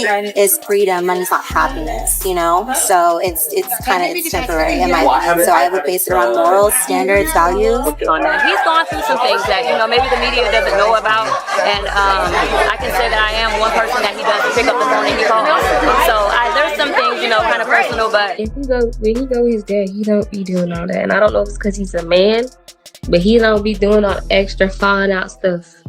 money is freedom, money's not happiness, you know? So it's kind of temporary in my opinion. So I would base it around morals, standards, values. He's gone through some things that, maybe the media doesn't know about, and I can say that I am one person that he does pick up the phone and he calls. So there's some things, kind of personal, but when he go with his dad, he don't be doing all that. And I don't know if it's because he's a man, but he don't be doing all extra falling out stuff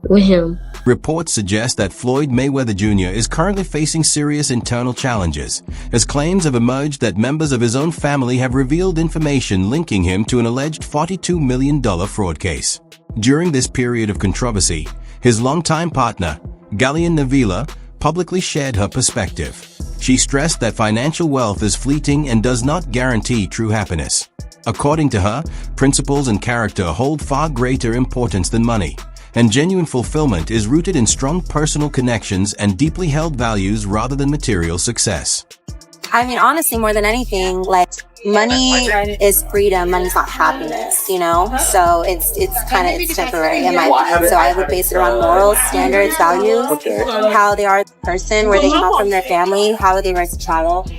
with him. Reports suggest that Floyd Mayweather Jr. is currently facing serious internal challenges, as claims have emerged that members of his own family have revealed information linking him to an alleged $42 million fraud case. During this period of controversy, his longtime partner, Gallian Navila, publicly shared her perspective. She stressed that financial wealth is fleeting and does not guarantee true happiness. According to her, principles and character hold far greater importance than money, and genuine fulfillment is rooted in strong personal connections and deeply held values rather than material success. I mean, honestly, more than anything, money is freedom, money's not happiness, you know? So it's kind of temporary in my opinion. So I would base it around morals, standards, values, how they are as a person, where they come from their family, how they raise a child.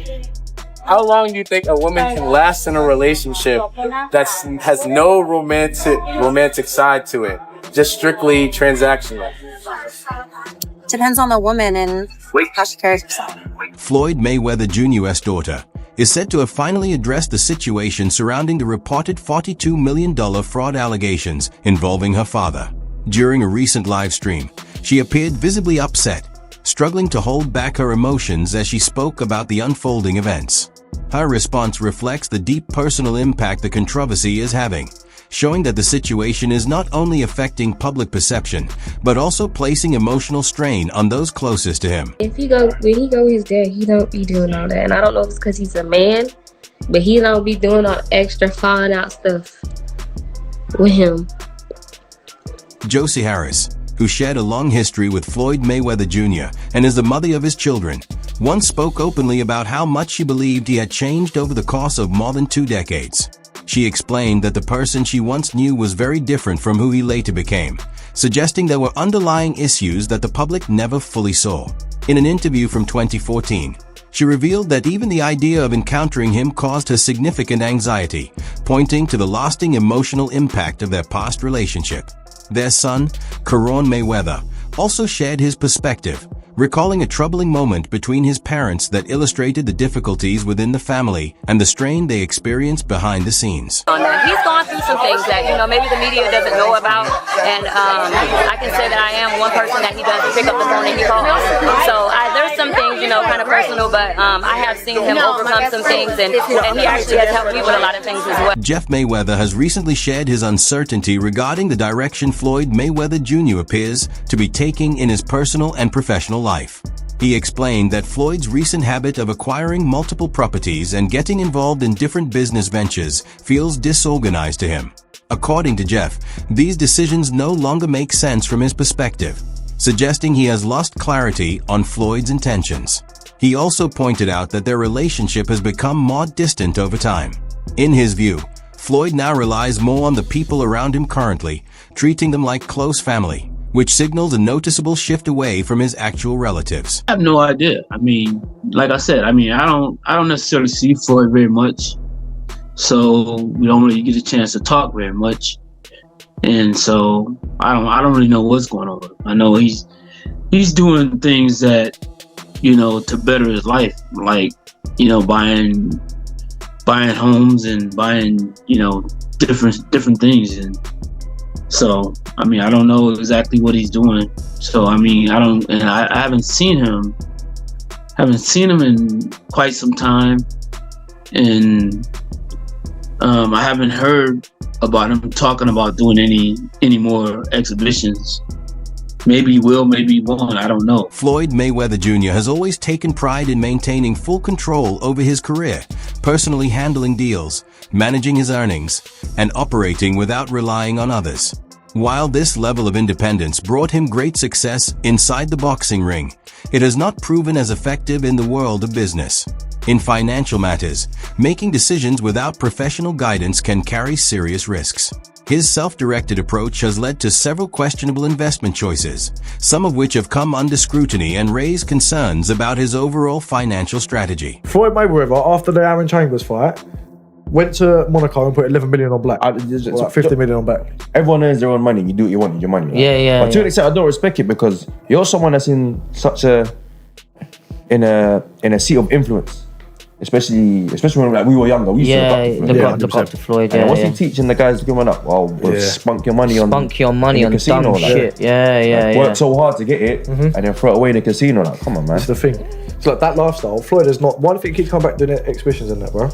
How long do you think a woman can last in a relationship that has no romantic side to it? Just strictly transactional? Depends on the woman and how she carries herself. Floyd Mayweather Jr.'s daughter is said to have finally addressed the situation surrounding the reported $42 million fraud allegations involving her father. During a recent live stream, she appeared visibly upset, struggling to hold back her emotions as she spoke about the unfolding events. Her response reflects the deep personal impact the controversy is having, showing that the situation is not only affecting public perception, but also placing emotional strain on those closest to him. When he go with his dad, he don't be doing all that. And I don't know if it's because he's a man, but he don't be doing all extra falling out stuff with him. Josie Harris, who shared a long history with Floyd Mayweather Jr. and is the mother of his children, once spoke openly about how much she believed he had changed over the course of more than 2 decades. She explained that the person she once knew was very different from who he later became, suggesting there were underlying issues that the public never fully saw. In an interview from 2014, she revealed that even the idea of encountering him caused her significant anxiety, pointing to the lasting emotional impact of their past relationship. Their son, Karon Mayweather, also shared his perspective, recalling a troubling moment between his parents that illustrated the difficulties within the family and the strain they experienced behind the scenes. He's gone through some things that, maybe the media doesn't know about, and I can say that I am one person that he does pick up the phone and he calls. So there's some things, kind of personal, but I have seen him overcome some things, and he actually has helped me with a lot of things as well. Jeff Mayweather has recently shared his uncertainty regarding the direction Floyd Mayweather Jr. appears to be taking in his personal and professional life. He explained that Floyd's recent habit of acquiring multiple properties and getting involved in different business ventures feels disorganized to him. According to Jeff, these decisions no longer make sense from his perspective, suggesting he has lost clarity on Floyd's intentions. He also pointed out that their relationship has become more distant over time. In his view, Floyd now relies more on the people around him currently, treating them like close family, which signals a noticeable shift away from his actual relatives. I have no idea. Like I said, I don't necessarily see Floyd very much, so we don't really get a chance to talk very much, and so I don't really know what's going on. I know he's doing things that to better his life, like buying homes and buying different things, and so I don't know exactly what he's doing. So I haven't seen him in quite some time, and I haven't heard about him talking about doing any more exhibitions. Maybe he will, maybe he won't, I don't know. Floyd Mayweather Jr. has always taken pride in maintaining full control over his career, personally handling deals, managing his earnings, and operating without relying on others. While this level of independence brought him great success inside the boxing ring, it has not proven as effective in the world of business. In financial matters, making decisions without professional guidance can carry serious risks. His self-directed approach has led to several questionable investment choices, some of which have come under scrutiny and raised concerns about his overall financial strategy. Floyd Mayweather, after the Aaron Chambers fight, went to Monaco and put 11 million on black. 50 million on black. Everyone earns their own money. You do what you want with your money. Right? Yeah. But to an extent, I don't respect it because you're someone that's in such a seat of influence. Especially when like, we were younger. We used to look up to Floyd. And what's he teaching the guys growing up? Well, spunk your money on casino, dumb shit. Work so hard to get it and then throw it away in the casino. Like, come on, man. That's the thing. It's like that lifestyle. Floyd is not. Why do you think he'd come back doing exhibitions and that, bro?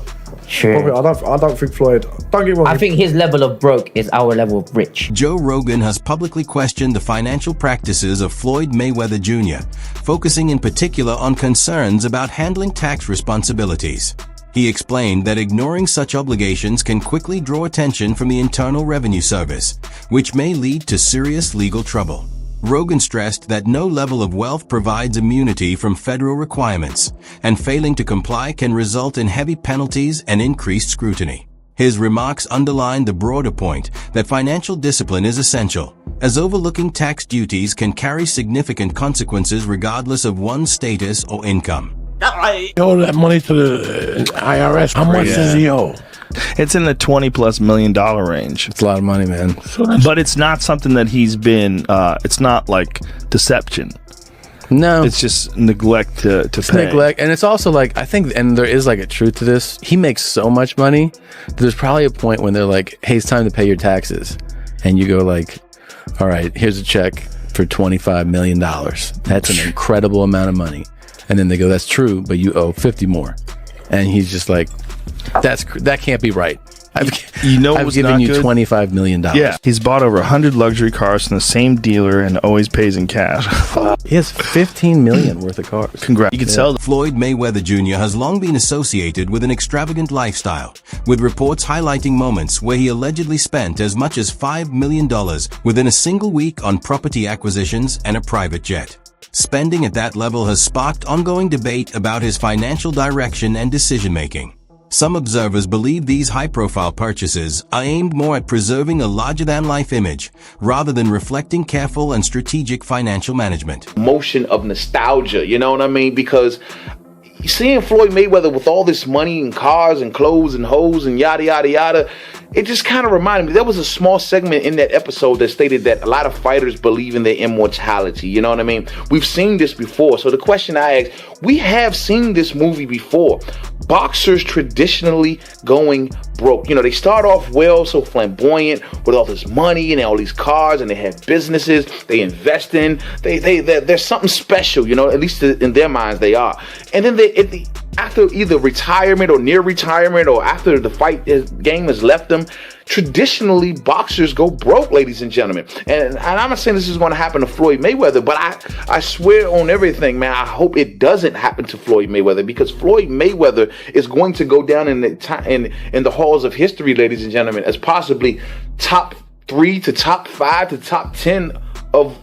Sure. Probably, I don't think Floyd. Don't get me wrong. I think his level of broke is our level of rich. Joe Rogan has publicly questioned the financial practices of Floyd Mayweather Jr., focusing in particular on concerns about handling tax responsibilities. He explained that ignoring such obligations can quickly draw attention from the Internal Revenue Service, which may lead to serious legal trouble. Rogan stressed that no level of wealth provides immunity from federal requirements, and failing to comply can result in heavy penalties and increased scrutiny. His remarks underlined the broader point that financial discipline is essential, as overlooking tax duties can carry significant consequences regardless of one's status or income. He owe that money to the IRS. How much does he owe? It's in the $20+ million range. It's a lot of money, man. But it's not something that he's been, it's not like deception. No. It's just neglect to pay. Neglect. And it's also like, I think, and there is like a truth to this. He makes so much money. There's probably a point when they're like, hey, it's time to pay your taxes. And you go like, all right, here's a check for $25 million. That's an incredible amount of money. And then they go, that's true, but you owe 50 more. And he's just like, that can't be right. I've given you $25 million. Yeah, he's bought over 100 luxury cars from the same dealer and always pays in cash. He has $15 million worth of cars. Congrats. You can sell them. Floyd Mayweather Jr. has long been associated with an extravagant lifestyle, with reports highlighting moments where he allegedly spent as much as $5 million within a single week on property acquisitions and a private jet. Spending at that level has sparked ongoing debate about his financial direction and decision-making. Some observers believe these high-profile purchases are aimed more at preserving a larger-than-life image, rather than reflecting careful and strategic financial management. Motion of nostalgia, you know what I mean? Because seeing Floyd Mayweather with all this money and cars and clothes and hoes and yada, yada, yada, it just kind of reminded me. There was a small segment in that episode that stated that a lot of fighters believe in their immortality. You know what I mean? We've seen this before. So the question I ask, we have seen this movie before. Boxers traditionally going broke. You know, they start off well, so flamboyant with all this money and all these cars, and they have businesses they invest in. They're something special, you know, at least in their minds they are. And then after either retirement or near retirement or after the fight game has left them, traditionally boxers go broke, ladies and gentlemen. And I'm not saying this is going to happen to Floyd Mayweather, but I swear on everything, man, I hope it doesn't happen to Floyd Mayweather, because Floyd Mayweather is going to go down in the halls of history, ladies and gentlemen, as possibly top 3 to top 5 to top 10 of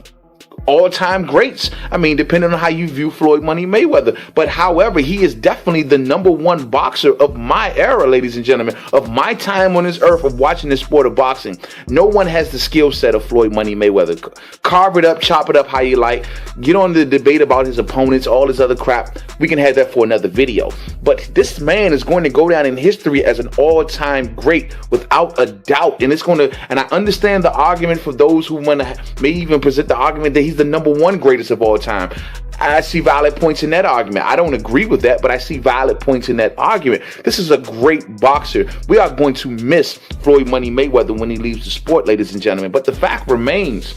all-time greats. I mean, depending on how you view Floyd Money Mayweather. But however, he is definitely the #1 boxer of my era, ladies and gentlemen, of my time on this earth of watching the sport of boxing. No one has the skill set of Floyd Money Mayweather. Carve it up, chop it up how you like. Get on the debate about his opponents, all this other crap. We can have that for another video. But this man is going to go down in history as an all-time great without a doubt. And I understand the argument for those who may even present the argument that he's the #1 greatest of all time. I see valid points in that argument. I don't agree with that, but I see valid points in that argument. This is a great boxer. We are going to miss Floyd Money Mayweather when he leaves the sport, ladies and gentlemen. But the fact remains,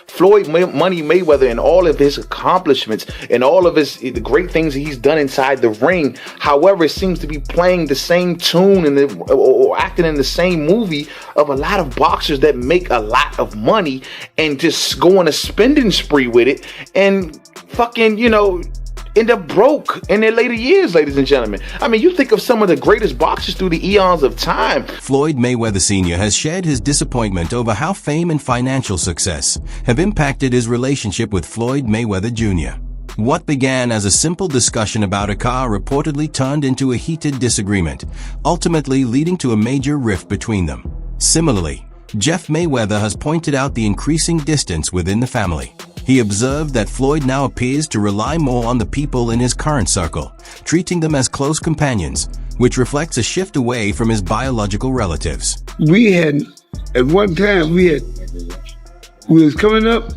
Floyd Money Mayweather and all of his accomplishments and all of the great things he's done inside the ring, however, seems to be playing the same tune or acting in the same movie of a lot of boxers that make a lot of money and just go on a spending spree with it and fucking, end up broke in their later years, ladies and gentlemen. I mean, you think of some of the greatest boxers through the eons of time. Floyd Mayweather Sr. has shared his disappointment over how fame and financial success have impacted his relationship with Floyd Mayweather Jr. What began as a simple discussion about a car reportedly turned into a heated disagreement, ultimately leading to a major rift between them. Similarly, Jeff Mayweather has pointed out the increasing distance within the family. He observed that Floyd now appears to rely more on the people in his current circle, treating them as close companions, which reflects a shift away from his biological relatives. We had, at one time, we was coming up,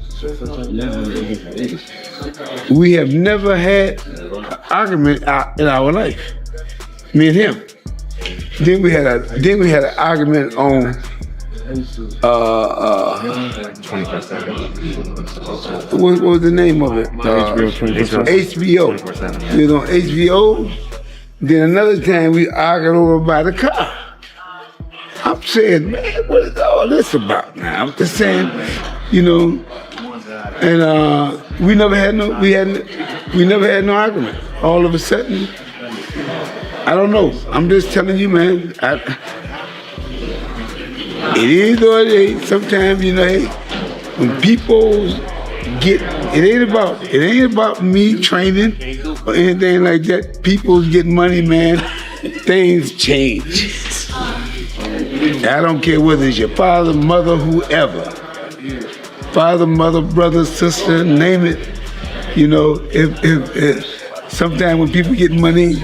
we have never had an argument in our life, me and him. Then we had an argument on what was the name of it? HBO. We was on HBO. Then another time we argued over by the car. I'm saying, man, what is all this about now? I'm just saying, you know, and we never had no argument. All of a sudden, I don't know. I'm just telling you, man. It is what it is. Sometimes, you know, hey, when people get, it ain't about me training or anything like that. People get money, man. Things change. I don't care whether it's your father, mother, whoever. Father, mother, brother, sister, name it. You know, if sometimes when people get money.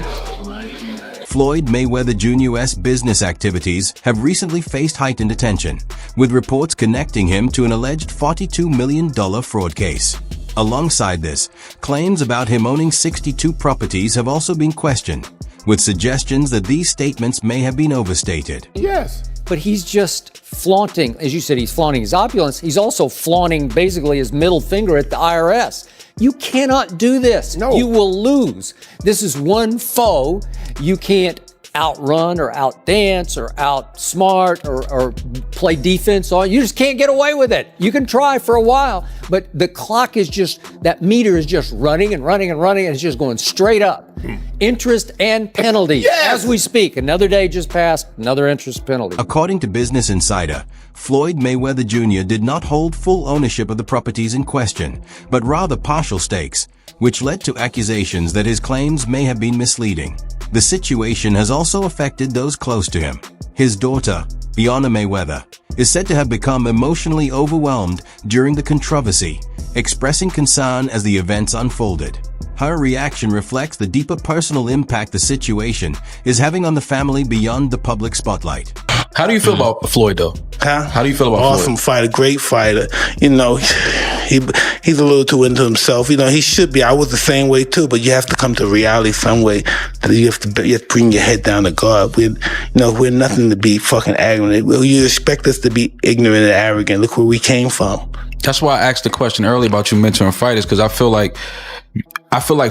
Floyd Mayweather Jr.'s business activities have recently faced heightened attention, with reports connecting him to an alleged $42 million fraud case. Alongside this, claims about him owning 62 properties have also been questioned, with suggestions that these statements may have been overstated. Yes. But he's just flaunting, as you said, he's flaunting his opulence. He's also flaunting basically his middle finger at the IRS. You cannot do this. No. You will lose. This is one foe you can't outrun or outdance or outsmart or play defense on. You just can't get away with it. You can try for a while, but the clock is just, that meter is just running and running and running, and it's just going straight up. Interest and penalties. Yes! As we speak. Another day just passed, another interest penalty. According to Business Insider, Floyd Mayweather Jr. did not hold full ownership of the properties in question, but rather partial stakes, which led to accusations that his claims may have been misleading. The situation has also affected those close to him. His daughter, Bianna Mayweather, is said to have become emotionally overwhelmed during the controversy, expressing concern as the events unfolded. Her reaction reflects the deeper personal impact the situation is having on the family beyond the public spotlight. How do you feel about Floyd, though? Huh? How do you feel about Floyd? Awesome fighter, great fighter. You know, he's a little too into himself. You know, he should be. I was the same way too, but you have to come to reality some way. You have to bring your head down to God. We're nothing to be fucking arrogant. You expect us to be ignorant and arrogant. Look where we came from. That's why I asked the question earlier about you mentoring fighters, because I feel like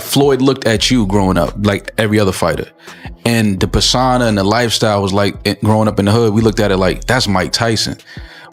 Floyd looked at you growing up like every other fighter, and the persona and the lifestyle was like, growing up in the hood, we looked at it like, that's Mike Tyson.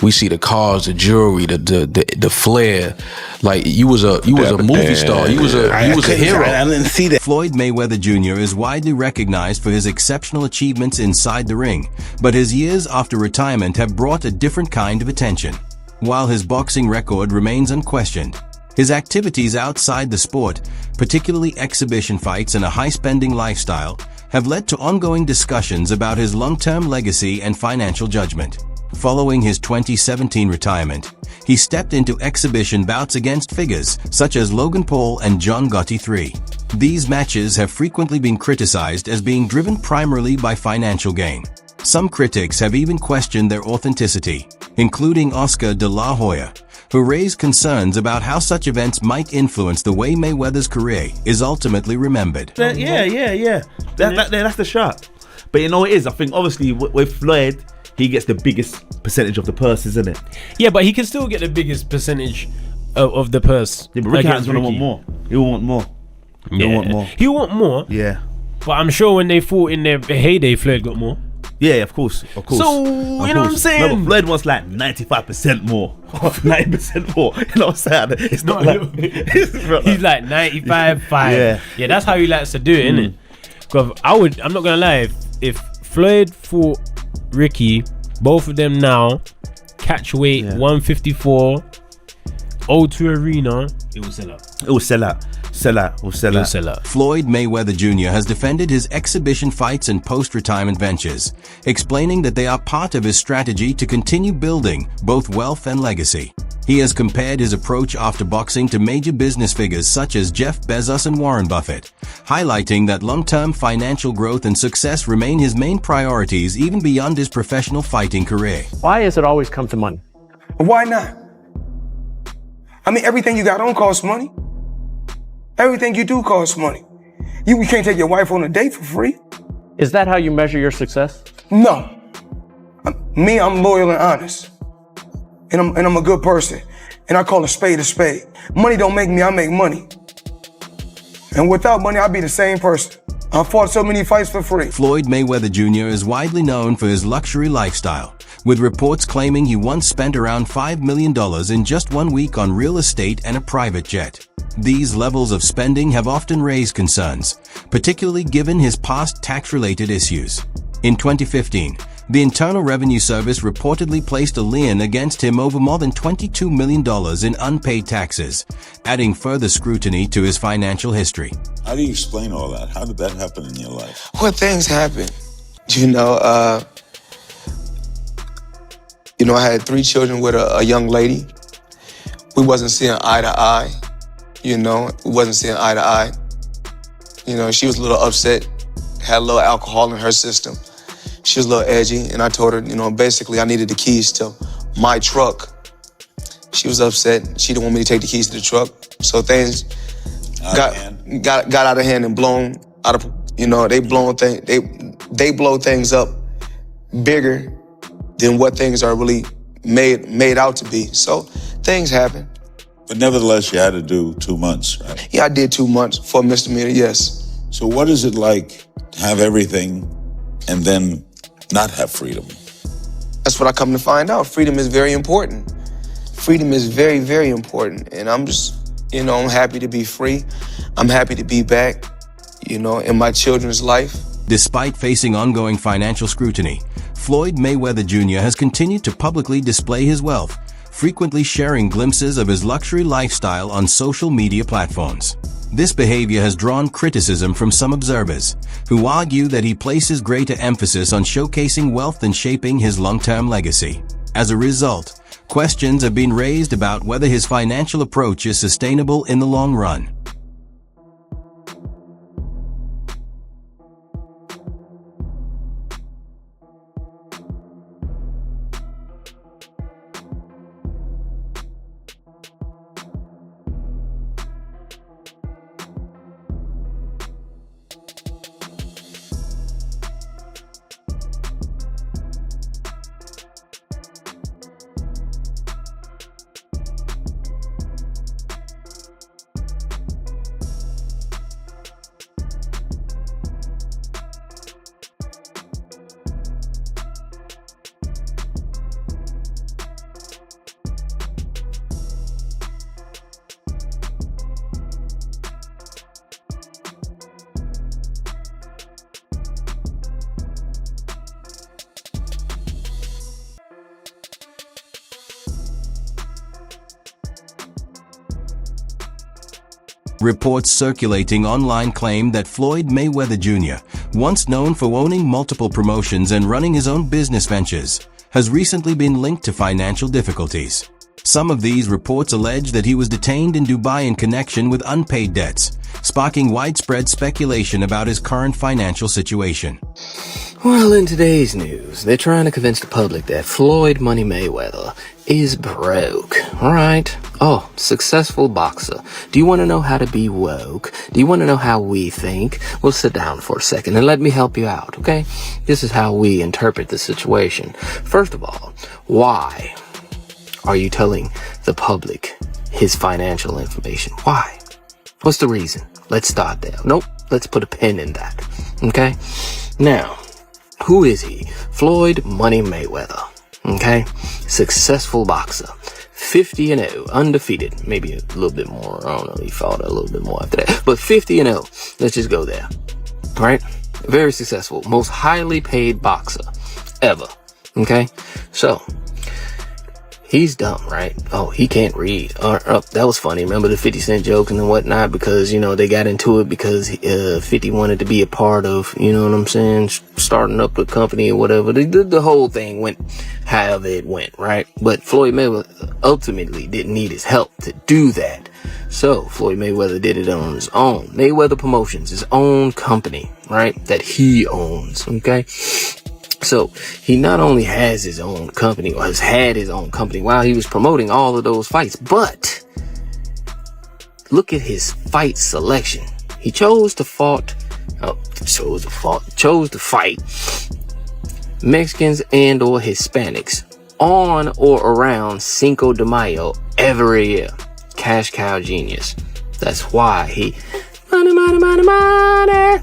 We see the cars, the jewelry, the flair. Like you was a movie star. You was a hero. I didn't see that. Floyd Mayweather Jr. is widely recognized for his exceptional achievements inside the ring, but his years after retirement have brought a different kind of attention. While his boxing record remains unquestioned, his activities outside the sport, particularly exhibition fights and a high-spending lifestyle, have led to ongoing discussions about his long-term legacy and financial judgment. Following his 2017 retirement, he stepped into exhibition bouts against figures such as Logan Paul and John Gotti III. These matches have frequently been criticized as being driven primarily by financial gain. Some critics have even questioned their authenticity, including Oscar de la Hoya, who raised concerns about how such events might influence the way Mayweather's career is ultimately remembered. Yeah. That's the shot. But you know what it is? I think obviously with Floyd, he gets the biggest percentage of the purse, isn't it? Yeah, but he can still get the biggest percentage of the purse. Yeah, but Ricky Hatton's gonna want more. He'll want more. He'll want more. Yeah. But I'm sure when they fought in their heyday, Floyd got more. Yeah, of course. So, you know what I'm saying? No, but Floyd wants like 95% more. 90% more. You know what I'm saying? It's not like... He's like 95-5. Yeah, that's how he likes to do it, innit? Because I'm not going to lie, if Floyd fought Ricky, both of them now, catch weight 154, O2 Arena, it will sell out. It will sell out. sell out. We'll sell out. Floyd Mayweather Jr. has defended his exhibition fights and post-retirement ventures, explaining that they are part of his strategy to continue building both wealth and legacy. He has compared his approach after boxing to major business figures such as Jeff Bezos and Warren Buffett, highlighting that long-term financial growth and success remain his main priorities even beyond his professional fighting career. Why has it always come to money? Why not? I mean, everything you got on costs money. Everything you do costs money. You can't take your wife on a date for free. Is that how you measure your success? No. I'm loyal and honest. And I'm a good person. And I call a spade a spade. Money don't make me, I make money. And without money, I'd be the same person. I fought so many fights for free. Floyd Mayweather Jr. is widely known for his luxury lifestyle, with reports claiming he once spent around $5 million in just 1 week on real estate and a private jet. These levels of spending have often raised concerns, particularly given his past tax-related issues. In 2015, the Internal Revenue Service reportedly placed a lien against him over more than $22 million in unpaid taxes, adding further scrutiny to his financial history. How do you explain all that? How did that happen in your life? What things happen? I had 3 children with a young lady. We wasn't seeing eye to eye. We wasn't seeing eye to eye. She was a little upset, had a little alcohol in her system. She was a little edgy, and I told her, basically I needed the keys to my truck. She was upset. She didn't want me to take the keys to the truck. So things got out of hand and blown out of, they blow things up bigger than what things are really made out to be. So things happen. But nevertheless, you had to do 2 months, right? Yeah, I did 2 months for a misdemeanor, yes. So what is it like to have everything and then not have freedom? That's what I come to find out. Freedom is very important. Freedom is very, very important. And I'm just, I'm happy to be free. I'm happy to be back, in my children's life. Despite facing ongoing financial scrutiny, Floyd Mayweather Jr. has continued to publicly display his wealth, frequently sharing glimpses of his luxury lifestyle on social media platforms. This behavior has drawn criticism from some observers, who argue that he places greater emphasis on showcasing wealth than shaping his long-term legacy. As a result, questions have been raised about whether his financial approach is sustainable in the long run. Reports circulating online claim that Floyd Mayweather Jr., once known for owning multiple promotions and running his own business ventures, has recently been linked to financial difficulties. Some of these reports allege that he was detained in Dubai in connection with unpaid debts, sparking widespread speculation about his current financial situation. Well, in today's news, they're trying to convince the public that Floyd Money Mayweather is broke. Alright. Oh, successful boxer. Do you want to know how to be woke? Do you want to know how we think? Well, sit down for a second and let me help you out, okay? This is how we interpret the situation. First of all, why are you telling the public his financial information? Why? What's the reason? Let's start there. Nope. Let's put a pin in that. Okay? Now, who is he? Floyd Money Mayweather. Okay? Successful boxer. 50-0, undefeated. Maybe a little bit more. I don't know. He fought a little bit more after that. But 50-0. Let's just go there. All right? Very successful. Most highly paid boxer ever. Okay? So, he's dumb, right? Oh, he can't read. That was funny. Remember the 50 Cent joke and whatnot, because, you know, they got into it because 50 wanted to be a part of, you know what I'm saying, starting up a company or whatever. The whole thing went however it went, right? But Floyd Mayweather ultimately didn't need his help to do that. So Floyd Mayweather did it on his own. Mayweather Promotions, his own company, right? That he owns, okay? So he not only has his own company, or has had his own company while he was promoting all of those fights, but look at his fight selection. He chose to fight Mexicans and or Hispanics on or around Cinco de Mayo every year. Cash cow genius. That's why he money.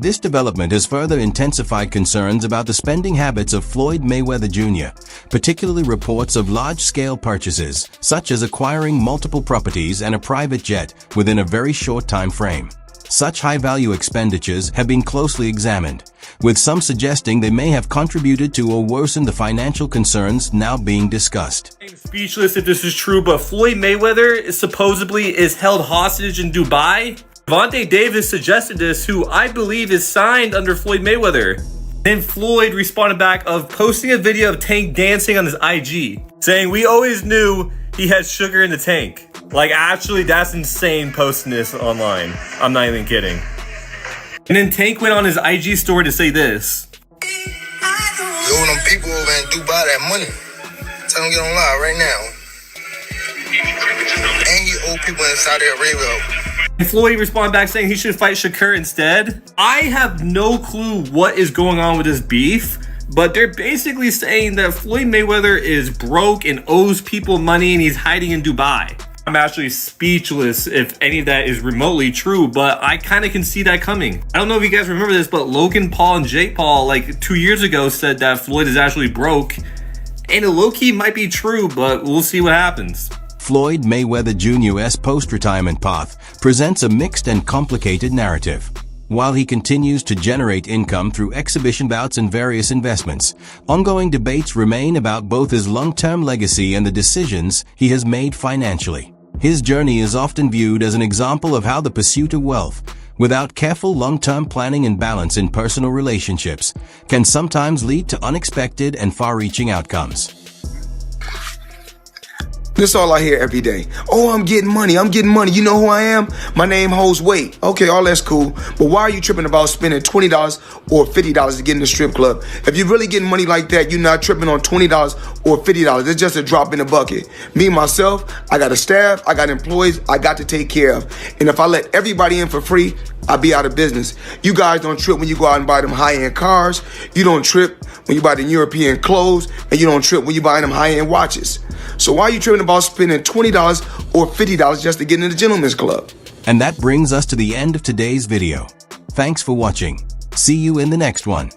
This development has further intensified concerns about the spending habits of Floyd Mayweather Jr., particularly reports of large-scale purchases, such as acquiring multiple properties and a private jet within a very short time frame. Such high-value expenditures have been closely examined, with some suggesting they may have contributed to or worsened the financial concerns now being discussed. I'm speechless if this is true, but Floyd Mayweather supposedly is held hostage in Dubai. Vontae Davis suggested this, who I believe is signed under Floyd Mayweather. Then Floyd responded back of posting a video of Tank dancing on his IG, saying, "We always knew he had sugar in the tank." Like, actually, that's insane posting this online. I'm not even kidding. And then Tank went on his IG story to say this. You owe them people over in Dubai that money. Tell them get on live right now. And you owe people in Saudi Arabia. And Floyd responded back saying he should fight Shakur instead. I have no clue what is going on with this beef, but they're basically saying that Floyd Mayweather is broke and owes people money and he's hiding in Dubai. I'm actually speechless if any of that is remotely true, but I kind of can see that coming. I don't know if you guys remember this, but Logan Paul and Jake Paul, like 2 years ago, said that Floyd is actually broke. And it low-key might be true, but we'll see what happens. Floyd Mayweather Jr.'s post-retirement path presents a mixed and complicated narrative. While he continues to generate income through exhibition bouts and various investments, ongoing debates remain about both his long-term legacy and the decisions he has made financially. His journey is often viewed as an example of how the pursuit of wealth, without careful long-term planning and balance in personal relationships, can sometimes lead to unexpected and far-reaching outcomes. This all I hear every day. Oh, I'm getting money. You know who I am? My name holds weight. Okay, all that's cool. But why are you tripping about spending $20 or $50 to get in the strip club? If you're really getting money like that, you're not tripping on $20 or $50. It's just a drop in the bucket. Me, myself, I got a staff, I got employees I got to take care of. And if I let everybody in for free, I'll be out of business. You guys don't trip when you go out and buy them high-end cars. You don't trip when you buy the European clothes. And you don't trip when you buy them high-end watches. So why are you tripping about spending $20 or $50 just to get in the gentleman's club? And that brings us to the end of today's video. Thanks for watching. See you in the next one.